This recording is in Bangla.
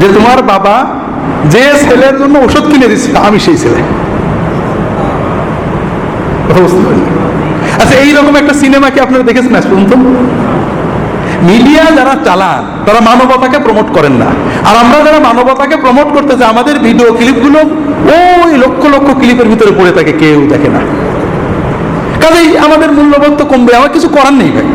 যে তোমার বাবা যে ছেলের জন্য ওষুধ কিনে দিচ্ছে আমি সেই ছেলে। কথা বুঝতে পারেন? আচ্ছা, এইরকম একটা সিনেমা কি আপনারা দেখেছেন আজ পর্যন্ত? মিডিয়া যারা চালান তারা মানবতাকে প্রমোট করেন না, আর আমরা যারা মানবতাকে প্রমোট করতে চাই আমাদের ভিডিও ক্লিপগুলো ওই লক্ষ লক্ষ ক্লিপের ভিতরে পড়ে থাকে, কেউ দেখে না। কাজেই আমাদের মূল্যবোধ তো কমবে, আমার কিছু করার নেই ভাই।